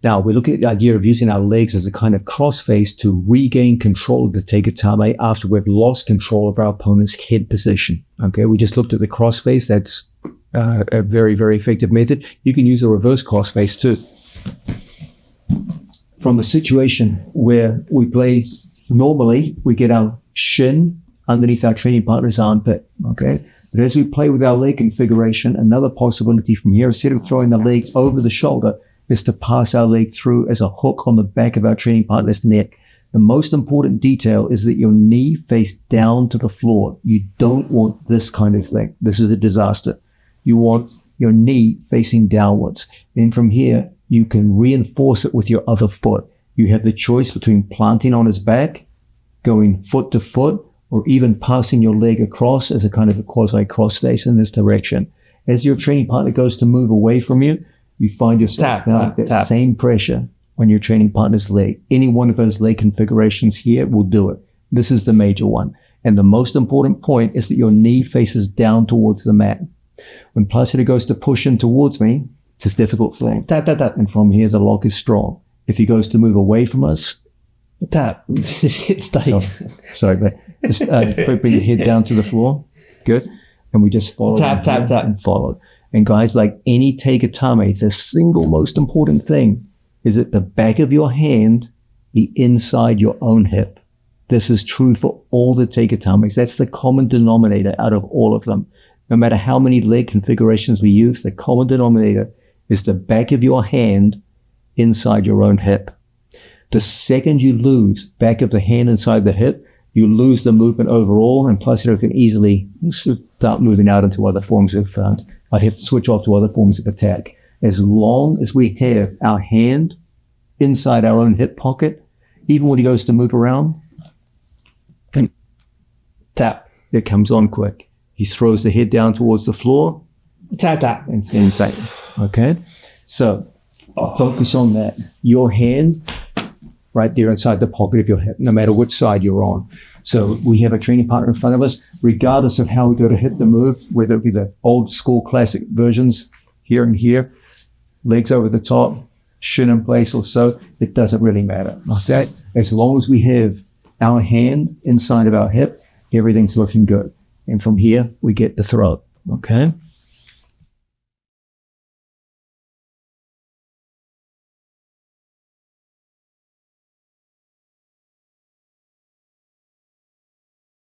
Now, we look at the idea of using our legs as a kind of crossface to regain control of the Tegatame after we've lost control of our opponent's head position. Okay, we just looked at the crossface. That's a very, very effective method. You can use a reverse crossface too. From a situation where we play normally, we get our shin underneath our training partner's armpit. Okay, but as we play with our leg configuration, another possibility from here, instead of throwing the legs over the shoulder, is to pass our leg through as a hook on the back of our training partner's neck. The most important detail is that your knee face down to the floor. You don't want this kind of thing. This is a disaster. You want your knee facing downwards. Then from here, you can reinforce it with your other foot. You have the choice between planting on his back, going foot to foot, or even passing your leg across as a kind of a quasi-crossface in this direction. As your training partner goes to move away from you, you find yourself that same pressure on your training partner's leg. Any one of those leg configurations here will do it. This is the major one. And the most important point is that your knee faces down towards the mat. When Placido goes to push in towards me, it's a difficult thing. And from here, the lock is strong. If he goes to move away from us, it's tight. Sorry, but just bring the head down to the floor. Good. And we just follow. Tap. And follow. And guys, like any Tegatame, the single most important thing is at the back of your hand, the inside your own hip. This is true for all the Tegatames. That's the common denominator out of all of them. No matter how many leg configurations we use, the common denominator is the back of your hand inside your own hip. The second you lose back of the hand inside the hip, you lose the movement overall, and Placido can easily start moving out into other forms of, I have to switch off to other forms of attack. As long as we have our hand inside our own hip pocket, even when he goes to move around, tap, it comes on quick. He throws the head down towards the floor, tap. and inside. Okay? So, focus on that. Your hand right there inside the pocket of your hip, no matter which side you're on. So we have a training partner in front of us, regardless of how we go to hit the move, whether it be the old school classic versions, here and here, legs over the top, shin in place or so, it doesn't really matter. Okay? As long as we have our hand inside of our hip, everything's looking good. And from here, we get the throw. Okay?